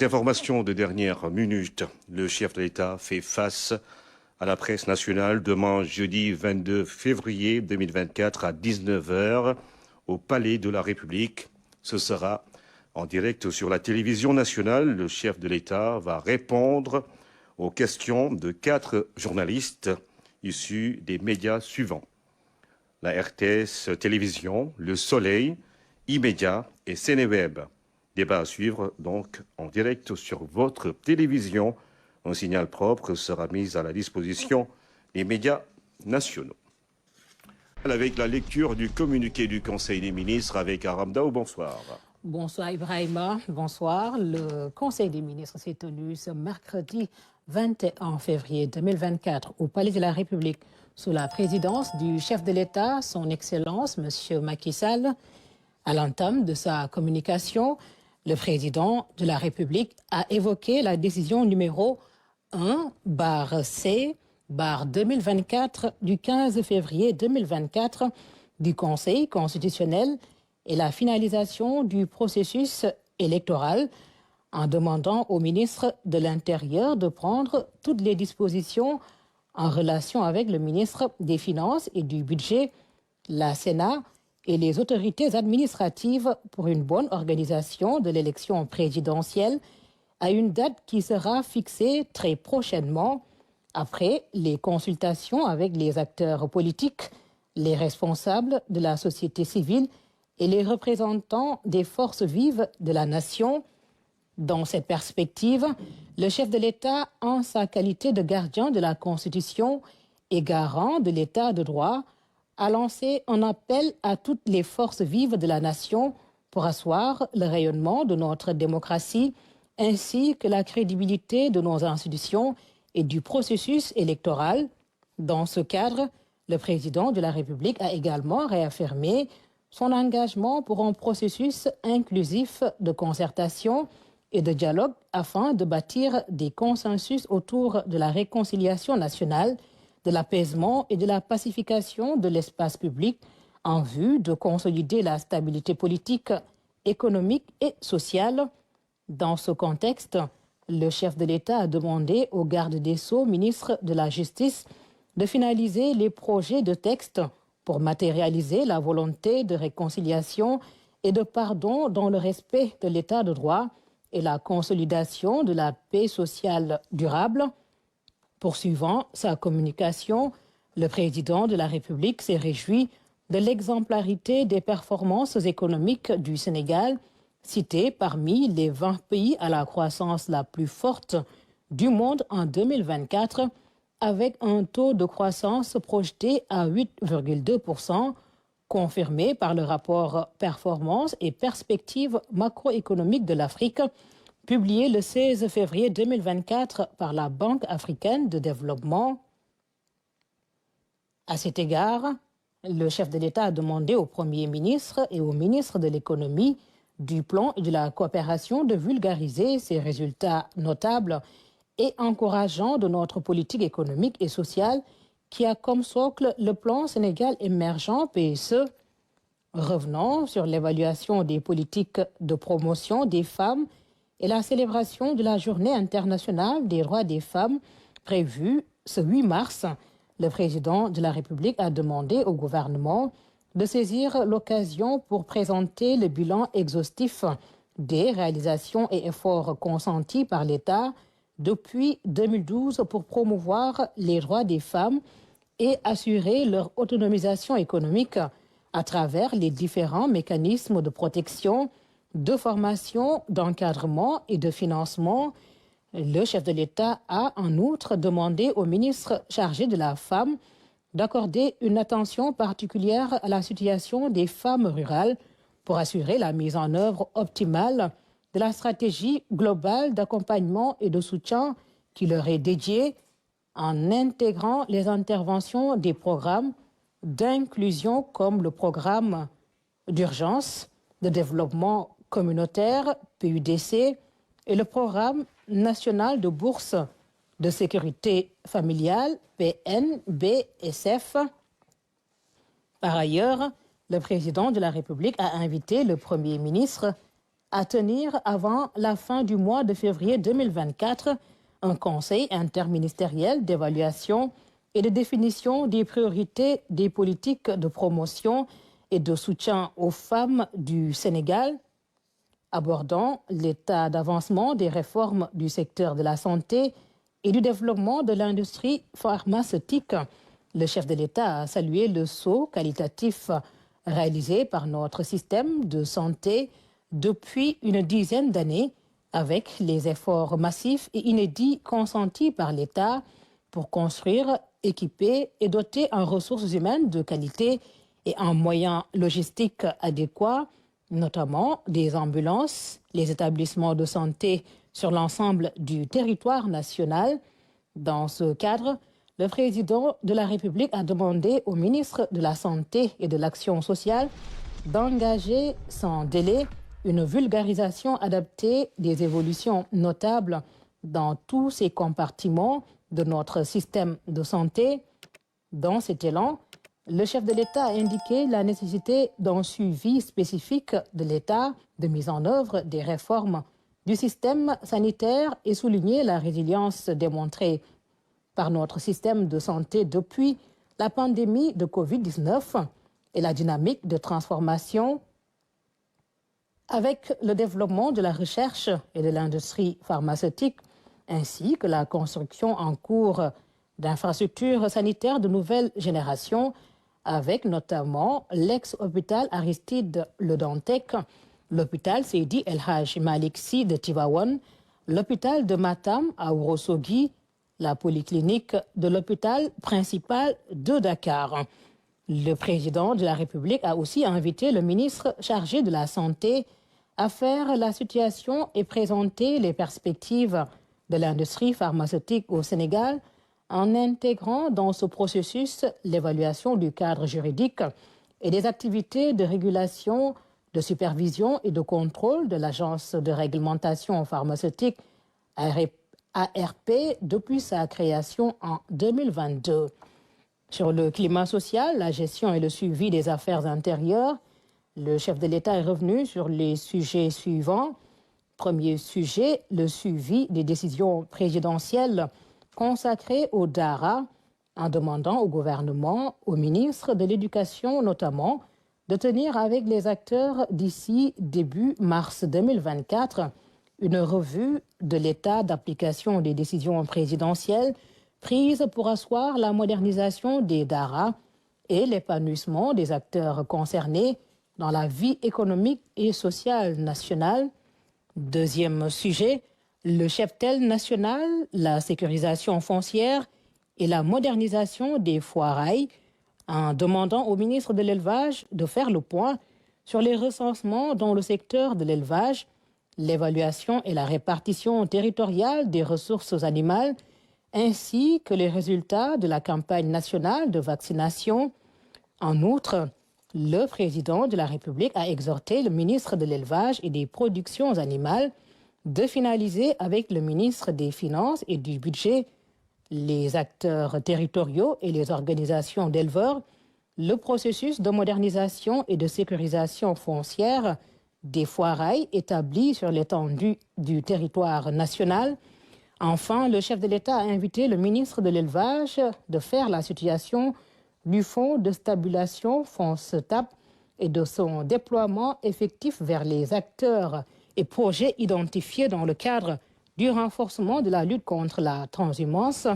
Information de dernière minute, le chef de l'État fait face à la presse nationale demain jeudi 22 février 2024 à 19 h au Palais de la République. Ce sera en direct sur la télévision nationale. Le chef de l'État va répondre aux questions de 4 journalistes issus des médias suivants: la RTS Télévision, Le Soleil, E-Média et Sénéweb. Débat à suivre donc en direct sur votre télévision. Un signal propre sera mis à la disposition des médias nationaux. Avec la lecture du communiqué du Conseil des ministres avec Aram Daou, bonsoir. Bonsoir Ibrahima, bonsoir. Le Conseil des ministres s'est tenu ce mercredi 21 février 2024 au Palais de la République sous la présidence du chef de l'État, son Excellence, M. Macky Sall. À l'entame de sa communication, le président de la République a évoqué la décision numéro 1/C/2024 du 15 février 2024 du Conseil constitutionnel et la finalisation du processus électoral en demandant au ministre de l'Intérieur de prendre toutes les dispositions en relation avec le ministre des Finances et du Budget, la Sénat et les autorités administratives pour une bonne organisation de l'élection présidentielle à une date qui sera fixée très prochainement après les consultations avec les acteurs politiques, les responsables de la société civile et les représentants des forces vives de la nation. Dans cette perspective, le chef de l'État, en sa qualité de gardien de la Constitution et garant de l'État de droit, a lancé un appel à toutes les forces vives de la nation pour asseoir le rayonnement de notre démocratie ainsi que la crédibilité de nos institutions et du processus électoral. Dans ce cadre, le président de la République a également réaffirmé son engagement pour un processus inclusif de concertation et de dialogue afin de bâtir des consensus autour de la réconciliation nationale, de l'apaisement et de la pacification de l'espace public en vue de consolider la stabilité politique, économique et sociale. Dans ce contexte, le chef de l'État a demandé au garde des Sceaux, ministre de la Justice, de finaliser les projets de texte pour matérialiser la volonté de réconciliation et de pardon dans le respect de l'État de droit et la consolidation de la paix sociale durable. Poursuivant sa communication, le président de la République s'est réjoui de l'exemplarité des performances économiques du Sénégal, cité parmi les 20 pays à la croissance la plus forte du monde en 2024, avec un taux de croissance projeté à 8,2%, confirmé par le rapport Performance et perspectives macroéconomiques de l'Afrique, publié le 16 février 2024 par la Banque africaine de développement. À cet égard, le chef de l'État a demandé au Premier ministre et au ministre de l'Économie, du Plan et de la Coopération de vulgariser ces résultats notables et encourageants de notre politique économique et sociale qui a comme socle le plan Sénégal émergent PSE. Revenant sur l'évaluation des politiques de promotion des femmes et la célébration de la Journée internationale des droits des femmes prévue ce 8 mars, le président de la République a demandé au gouvernement de saisir l'occasion pour présenter le bilan exhaustif des réalisations et efforts consentis par l'État depuis 2012 pour promouvoir les droits des femmes et assurer leur autonomisation économique à travers les différents mécanismes de protection, de formation, d'encadrement et de financement. Le chef de l'État a en outre demandé au ministre chargé de la femme d'accorder une attention particulière à la situation des femmes rurales pour assurer la mise en œuvre optimale de la stratégie globale d'accompagnement et de soutien qui leur est dédiée en intégrant les interventions des programmes d'inclusion comme le programme d'urgence de développement communautaire, PUDC, et le programme national de bourse de sécurité familiale, PNBSF. Par ailleurs, le président de la République a invité le Premier ministre à tenir avant la fin du mois de février 2024 un conseil interministériel d'évaluation et de définition des priorités des politiques de promotion et de soutien aux femmes du Sénégal, abordant l'état d'avancement des réformes du secteur de la santé et du développement de l'industrie pharmaceutique. Le chef de l'État a salué le saut qualitatif réalisé par notre système de santé depuis une dizaine d'années, avec les efforts massifs et inédits consentis par l'État pour construire, équiper et doter en ressources humaines de qualité et en moyens logistiques adéquats, notamment des ambulances, les établissements de santé sur l'ensemble du territoire national. Dans ce cadre, le président de la République a demandé au ministre de la Santé et de l'Action sociale d'engager sans délai une vulgarisation adaptée des évolutions notables dans tous ces compartiments de notre système de santé. Dans cet élan, le chef de l'État a indiqué la nécessité d'un suivi spécifique de l'État de mise en œuvre des réformes du système sanitaire et souligné la résilience démontrée par notre système de santé depuis la pandémie de Covid-19 et la dynamique de transformation avec le développement de la recherche et de l'industrie pharmaceutique, ainsi que la construction en cours d'infrastructures sanitaires de nouvelle génération, avec notamment l'ex-hôpital Aristide Le Dantec, l'hôpital Seydi El Hadj Malick Sy de Tivaouane, l'hôpital de Matam à Ourossogui, la polyclinique de l'hôpital principal de Dakar. Le président de la République a aussi invité le ministre chargé de la Santé à faire la situation et présenter les perspectives de l'industrie pharmaceutique au Sénégal en intégrant dans ce processus l'évaluation du cadre juridique et des activités de régulation, de supervision et de contrôle de l'Agence de réglementation pharmaceutique ARP depuis sa création en 2022. Sur le climat social, la gestion et le suivi des affaires intérieures, le chef de l'État est revenu sur les sujets suivants. Premier sujet, le suivi des décisions présidentielles consacrées au DARA, en demandant au gouvernement, au ministre de l'Éducation notamment, de tenir avec les acteurs d'ici début mars 2024 une revue de l'état d'application des décisions présidentielles prises pour asseoir la modernisation des DARA et l'épanouissement des acteurs concernés dans la vie économique et sociale nationale. Deuxième sujet, le cheptel national, la sécurisation foncière et la modernisation des foirailles, en demandant au ministre de l'Élevage de faire le point sur les recensements dans le secteur de l'élevage, l'évaluation et la répartition territoriale des ressources animales, ainsi que les résultats de la campagne nationale de vaccination. En outre, le président de la République a exhorté le ministre de l'Élevage et des Productions animales de finaliser avec le ministre des Finances et du Budget, les acteurs territoriaux et les organisations d'éleveurs, le processus de modernisation et de sécurisation foncière des foirailles établis sur l'étendue du territoire national. Enfin, le chef de l'État a invité le ministre de l'Élevage de faire la situation du Fonds de stabilisation FONSTAB et de son déploiement effectif vers les acteurs et projets identifiés dans le cadre du renforcement de la lutte contre la transhumance.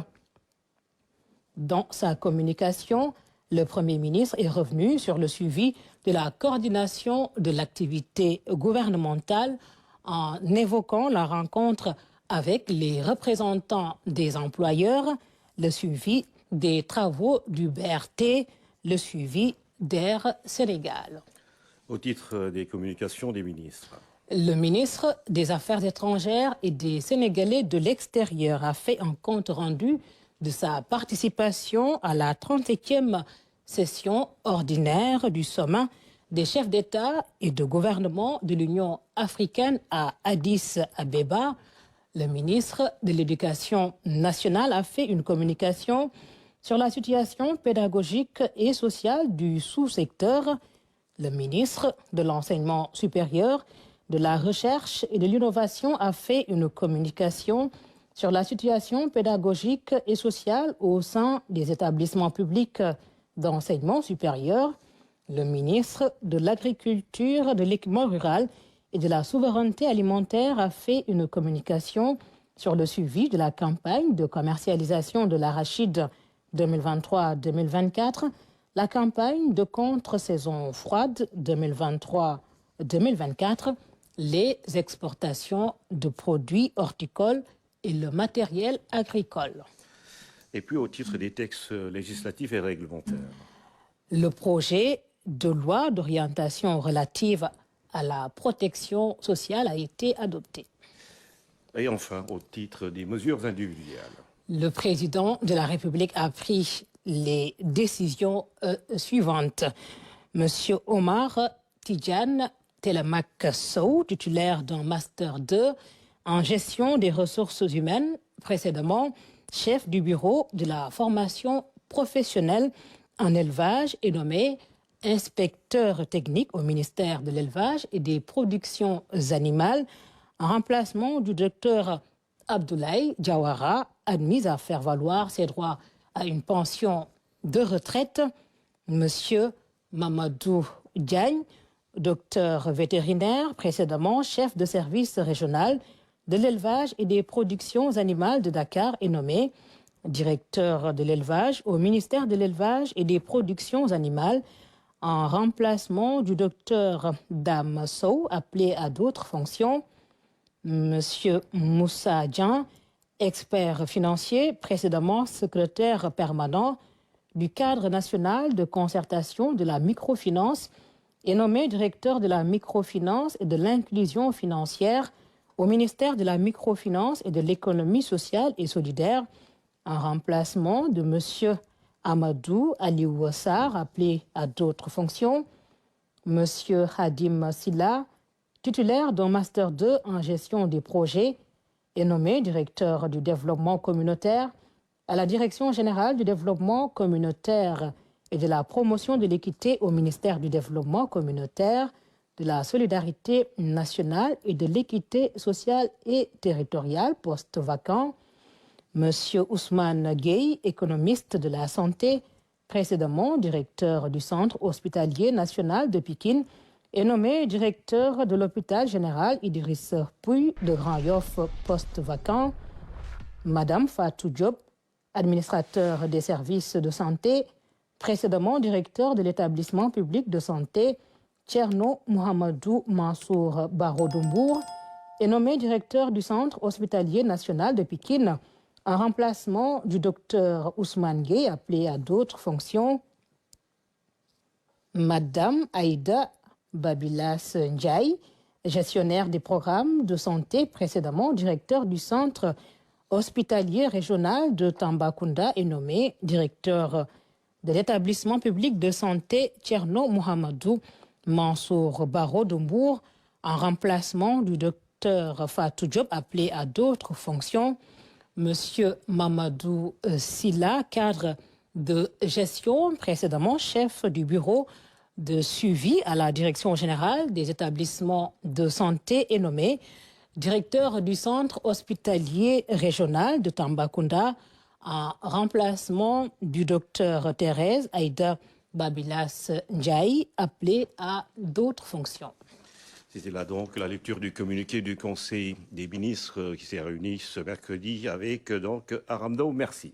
Dans sa communication, le Premier ministre est revenu sur le suivi de la coordination de l'activité gouvernementale en évoquant la rencontre avec les représentants des employeurs, le suivi des travaux du BRT, le suivi d'Air Sénégal. Au titre des communications des ministres. Le ministre des Affaires étrangères et des Sénégalais de l'extérieur a fait un compte rendu de sa participation à la 37e session ordinaire du sommet des chefs d'État et de gouvernement de l'Union africaine à Addis Abeba. Le ministre de l'Éducation nationale a fait une communication sur la situation pédagogique et sociale du sous-secteur. Le ministre de l'Enseignement supérieur de la recherche et de l'innovation a fait une communication sur la situation pédagogique et sociale au sein des établissements publics d'enseignement supérieur. Le ministre de l'Agriculture, de l'Équipement rural et de la souveraineté alimentaire a fait une communication sur le suivi de la campagne de commercialisation de l'arachide 2023-2024, la campagne de contre-saison froide 2023-2024, les exportations de produits horticoles et le matériel agricole. Et puis au titre des textes législatifs et réglementaires. Le projet de loi d'orientation relative à la protection sociale a été adopté. Et enfin, au titre des mesures individuelles. Le président de la République a pris les décisions suivantes. Monsieur Omar Tidjane Telamak Sow, titulaire d'un Master 2 en gestion des ressources humaines, précédemment chef du bureau de la formation professionnelle en élevage, est nommé inspecteur technique au ministère de l'élevage et des productions animales, en remplacement du docteur Abdoulaye Diawara, admis à faire valoir ses droits à une pension de retraite. Monsieur Mamadou Diagne, docteur vétérinaire, précédemment chef de service régional de l'élevage et des productions animales de Dakar, est nommé directeur de l'élevage au ministère de l'élevage et des productions animales, en remplacement du docteur Dame Sow, appelé à d'autres fonctions. Monsieur Moussa Dian, expert financier, précédemment secrétaire permanent du cadre national de concertation de la microfinance, est nommé directeur de la microfinance et de l'inclusion financière au ministère de la microfinance et de l'économie sociale et solidaire, en remplacement de monsieur Amadou Aliou Wassar, appelé à d'autres fonctions. Monsieur Hadim Silla, titulaire d'un Master 2 en gestion des projets, est nommé directeur du développement communautaire à la Direction générale du développement communautaire et de la promotion de l'équité au ministère du développement communautaire, de la solidarité nationale et de l'équité sociale et territoriale, poste vacant. Monsieur Ousmane Gueye, économiste de la santé, précédemment directeur du Centre hospitalier national de Pikine, est nommé directeur de l'hôpital général Idriss Pouye de Grand Yoff, poste vacant. Madame Fatou Diop, administrateur des services de santé, précédemment directeur de l'établissement public de santé Tcherno Mohamedou Mansour Barodumbour, est nommé directeur du Centre hospitalier national de Pikine, en remplacement du docteur Ousmane Gueye, appelé à d'autres fonctions. Madame Aïda Babilas Ndiaye, gestionnaire des programmes de santé, précédemment directeur du Centre hospitalier régional de Tambacounda, est nommé directeur de l'établissement public de santé Tcherno Mohamedou Mansour Barodumbour, en remplacement du docteur Fatou Diop, appelé à d'autres fonctions. Monsieur Mamadou Silla, cadre de gestion, précédemment chef du bureau de suivi à la Direction générale des établissements de santé, est nommé directeur du Centre hospitalier régional de Tambacounda, en remplacement du docteur Thérèse Aïda Babilas Ndiaye, appelé à d'autres fonctions. C'était là donc la lecture du communiqué du Conseil des ministres qui s'est réuni ce mercredi avec donc Aramdo. Merci.